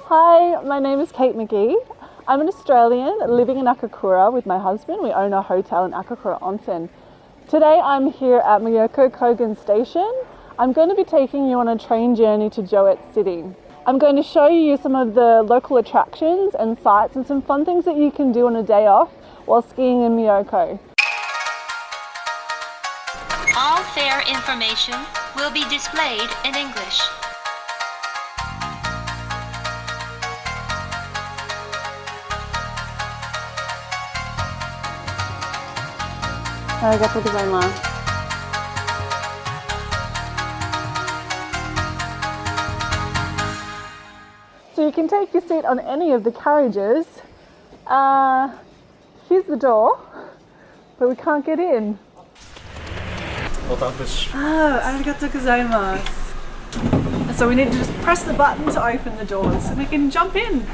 Hi, my name is Kate McGee. I'm an Australian living in Akakura with my husband. We own a hotel in Akakura Onsen. Today I'm here at Miyoko Kogen Station. I'm going to be taking you on a train journey to Joetsu City. I'm going to show you some of the local attractions and sites and some fun things that you can do on a day off while skiing in Miyoko. All fare information will be displayed in English. Arigatou gozaimasu. So you can take your seat on any of the carriages. Here's the door, but we can't get in. Oh, arigatou gozaimasu. So we need to just press the button to open the doors and we can jump in.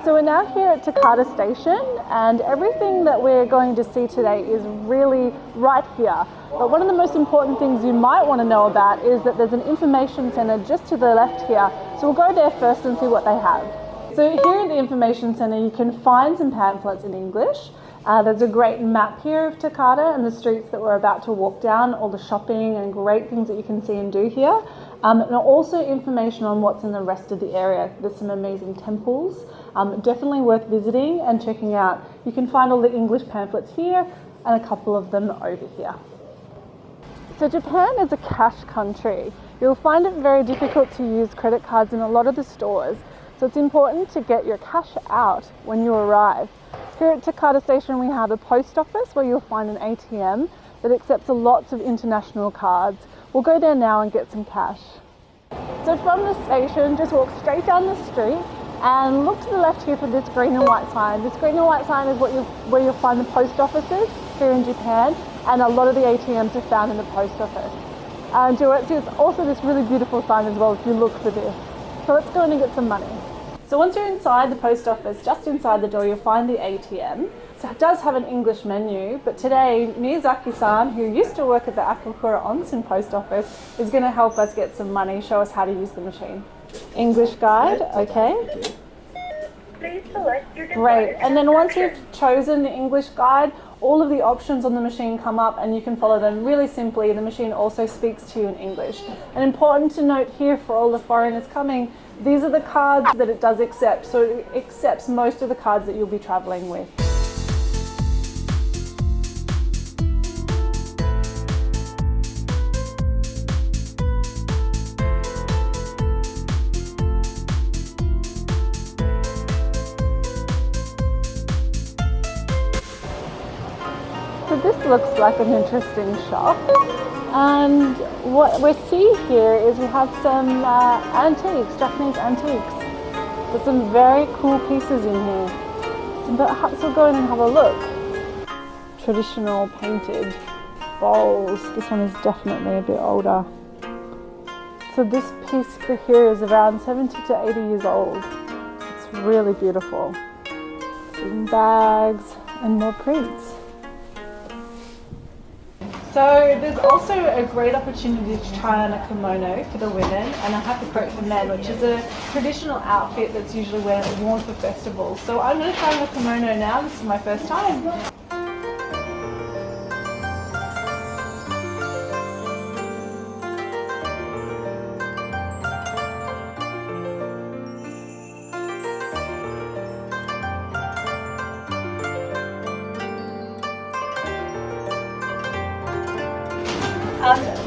So we're now here at Takada Station and everything that we're going to see today is really right here. But one of the most important things you might want to know about is that there's an information centre just to the left here. So we'll go there first and see what they have. So here at the information centre you can find some pamphlets in English. There's a great map here of Takada and the streets that we're about to walk down, all the shopping and great things that you can see and do here. And also information on what's in the rest of the area. There's some amazing temples, definitely worth visiting and checking out. You can find all the English pamphlets here and a couple of them over here. So Japan is a cash country. You'll find it very difficult to use credit cards in a lot of the stores. So it's important to get your cash out when you arrive. Here at Takada Station we have a post office where you'll find an ATM that accepts lots of international cards. We'll go there now and get some cash. So from the station, just walk straight down the street and look to the left here for this green and white sign. This green and white sign is where you'll find the post offices here in Japan, and a lot of the ATMs are found in the post office. Joetsu is also this really beautiful sign as well if you look for this. So let's go in and get some money. So once you're inside the post office, just inside the door, you'll find the ATM. So it does have an English menu, but today Miyazaki-san, who used to work at the Akakura Onsen post office, is going to help us get some money, show us how to use the machine. English guide, okay. Please select your Great, and then once you've chosen the English guide, all of the options on the machine come up and you can follow them really simply. The machine also speaks to you in English. And important to note here for all the foreigners coming, these are the cards that it does accept. So it accepts most of the cards that you'll be traveling with. So this looks like an interesting shop, and what we see here is we have some antiques, Japanese antiques. There's some very cool pieces in here. So perhaps we'll go in and have a look. Traditional painted bowls. This one is definitely a bit older. So this piece here is around 70 to 80 years old. It's really beautiful. Some bags and more prints. So there's also a great opportunity to try on a kimono for the women and a hakukote for men, which is a traditional outfit that's usually worn for festivals. So I'm going to try on a kimono now. This is my first time.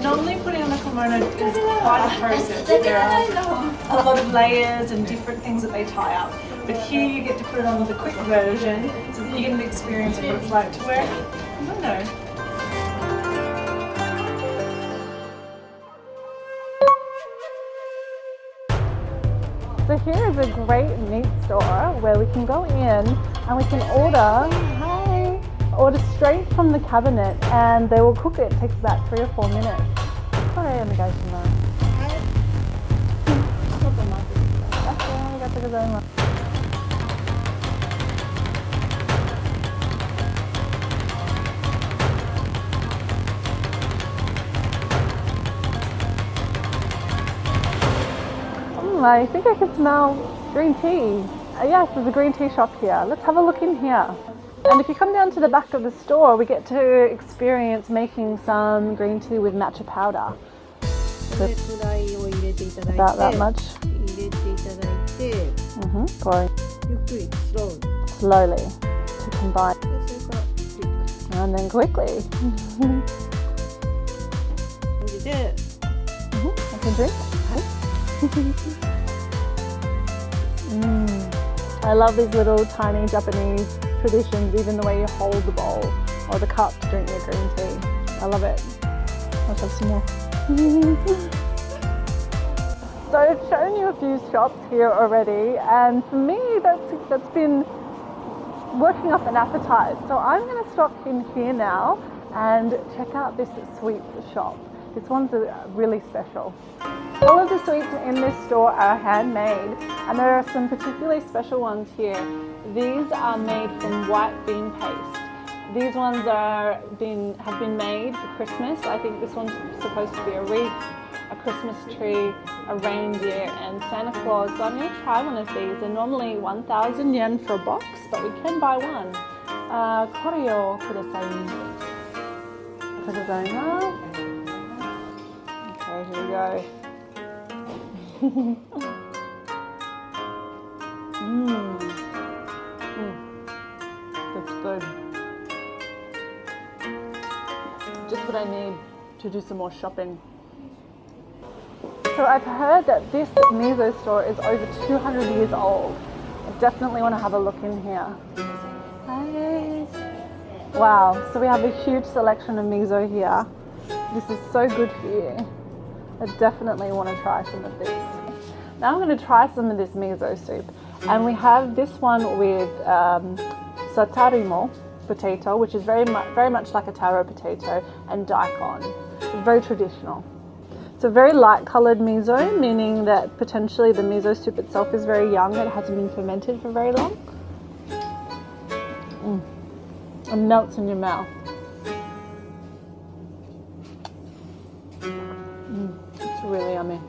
Normally putting on a kimono is quite a process. There are a lot of layers and different things that they tie up. But here you get to put it on with a quick version so that you get an experience of what it's like to wear a kimono. So here is a great meat store where we can go in and we can order straight from the cabinet and they will cook it. It takes about 3 or 4 minutes. I think I can smell green tea. Yes, there's a green tea shop here. Let's have a look in here. And if you come down to the back of the store, we get to experience making some green tea with matcha powder. About that much. Pouring slowly to combine. And then quickly. I can drink. I love these little tiny Japanese traditions, even the way you hold the bowl or the cup to drink your green tea. I love it. Let's have some more. So I've shown you a few shops here already, and for me that's been working up an appetite. So I'm going to stop in here now and check out this sweets shop. This one's really special. All of the sweets in this store are handmade, and there are some particularly special ones here. These are made from white bean paste. These ones have been made for Christmas. I think this one's supposed to be a wreath, a Christmas tree, a reindeer, and Santa Claus. So I'm going to try one of these. They're normally 1,000 yen for a box, but we can buy one. これをください。ありがとうございます。Okay, here we go. That's good. Just what I need to do some more shopping. So I've heard that this miso store is over 200 years old. I definitely want to have a look in here. Hi. Wow, so we have a huge selection of miso here. This is so good for you. I definitely want to try some of this. Now I'm going to try some of this miso soup. And we have this one with satarimo potato, which is very much like a taro potato, and daikon. It's very traditional. It's a very light coloured miso, meaning that potentially the miso soup itself is very young. It hasn't been fermented for very long. It melts in your mouth. It's really yummy.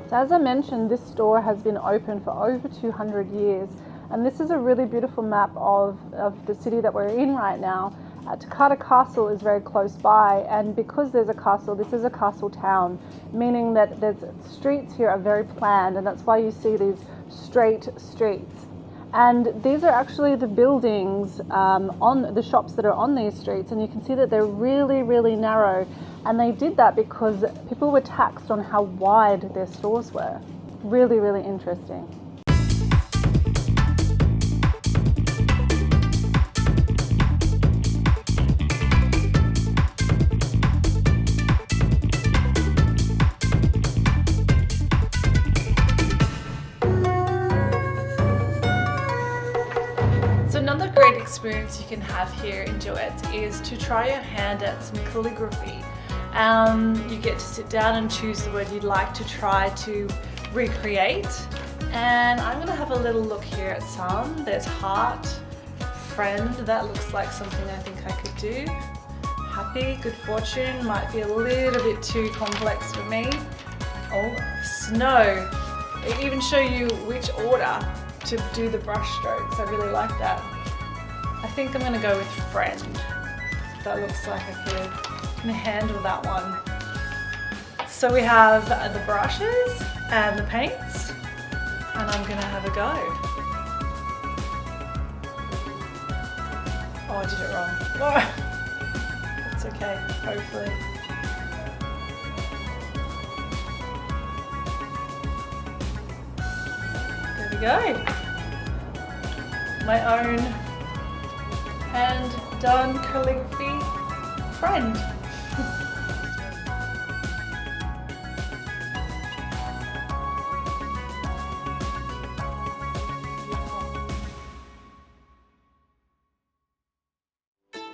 So as I mentioned, this store has been open for over 200 years, and this is a really beautiful map of the city that we're in right now. Takada Castle is very close by, and because there's a castle, this is a castle town, meaning that there's streets here are very planned, and that's why you see these straight streets. And these are actually the buildings on the shops that are on these streets, and you can see that they're really, really narrow. And they did that because people were taxed on how wide their stores were. Really, really interesting. So another great experience you can have here in Joetsu is to try your hand at some calligraphy. You get to sit down and choose the word you'd like to try to recreate. And I'm going to have a little look here at some. There's heart, friend, that looks like something I think I could do. Happy, good fortune, might be a little bit too complex for me. Oh, snow. They even show you which order to do the brush strokes. I really like that. I think I'm going to go with friend. That looks like I can handle that one. So we have the brushes and the paints, and I'm gonna have a go. Oh, I did it wrong. Oh, it's okay, hopefully. go. My own hand-done calligraphy friend.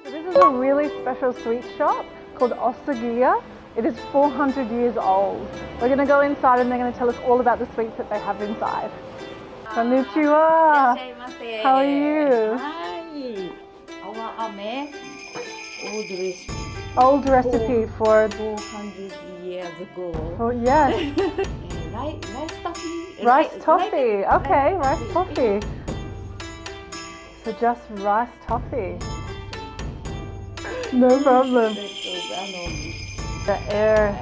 This is a really special sweet shop called OSUGIYA. It is 400 years old. We're going to go inside and they're going to tell us all about the sweets that they have inside. Konnichiwa. How are you? Hi. Our ame, old recipe. Old recipe for 400 years ago. oh yes, Rice toffee. rice toffee. Okay, rice toffee. So just rice toffee. No problem. The air.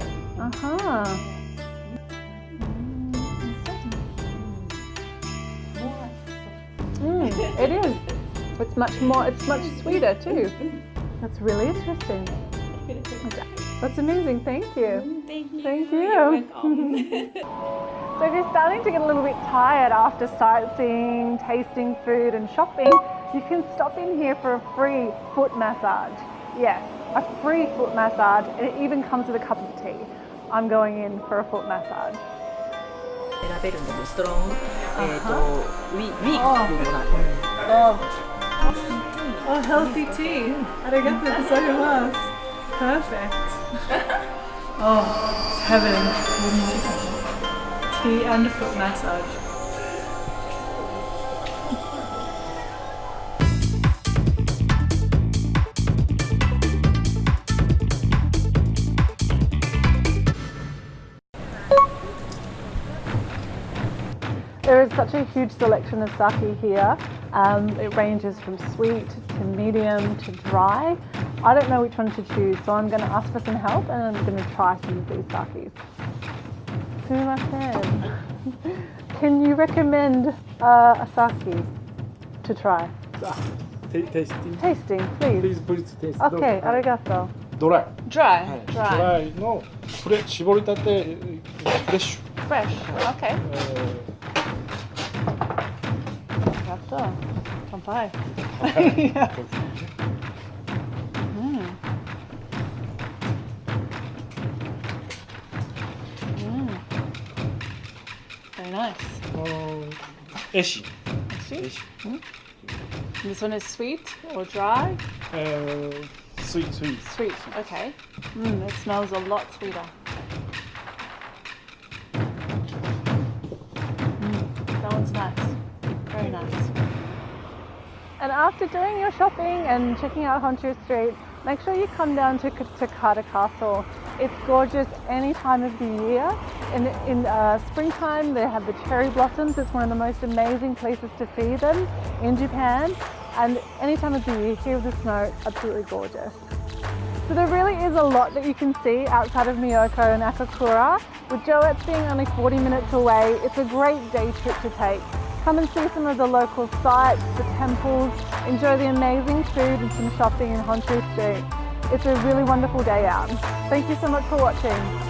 It is. It's much sweeter too. That's really interesting. That's amazing. Thank you. Thank you. So if you're starting to get a little bit tired after sightseeing, tasting food and shopping, you can stop in here for a free foot massage. Yes, a free foot massage, and it even comes with a cup of tea. I'm going in for a foot massage. 選べるのでストロング、ウィークっていうのが、Oh, healthy tea. Arigatou gozaimasu. Perfect. Oh, heaven. Tea and foot massage. There is such a huge selection of sake here. It ranges from sweet to medium to dry. I don't know which one to choose, so I'm going to ask for some help and I'm going to try some of these sakes. Sumimasen. Can you recommend a sake to try? Tasting. Tasting, please. Please taste. Okay, arigato. ドライ。 Dry. はい。ドライの絞りたてフレッシュ。 Fresh. Okay. Arigato. Kanpai. Very nice. エシ。 Sweet. This one is sweet or dry? Sweet. Sweet, okay. It smells a lot sweeter. That one's nice. Very nice. And after doing your shopping and checking out Honcho Street, make sure you come down to Takada Castle. It's gorgeous any time of the year. In springtime, they have the cherry blossoms. It's one of the most amazing places to see them in Japan. And any time of the year, here with the snow, it's absolutely gorgeous. So there really is a lot that you can see outside of Miyoko and Akakura. With Joetsu being only 40 minutes away, it's a great day trip to take. Come and see some of the local sites, the temples, enjoy the amazing food and some shopping in Honcho Street. It's a really wonderful day out. Thank you so much for watching.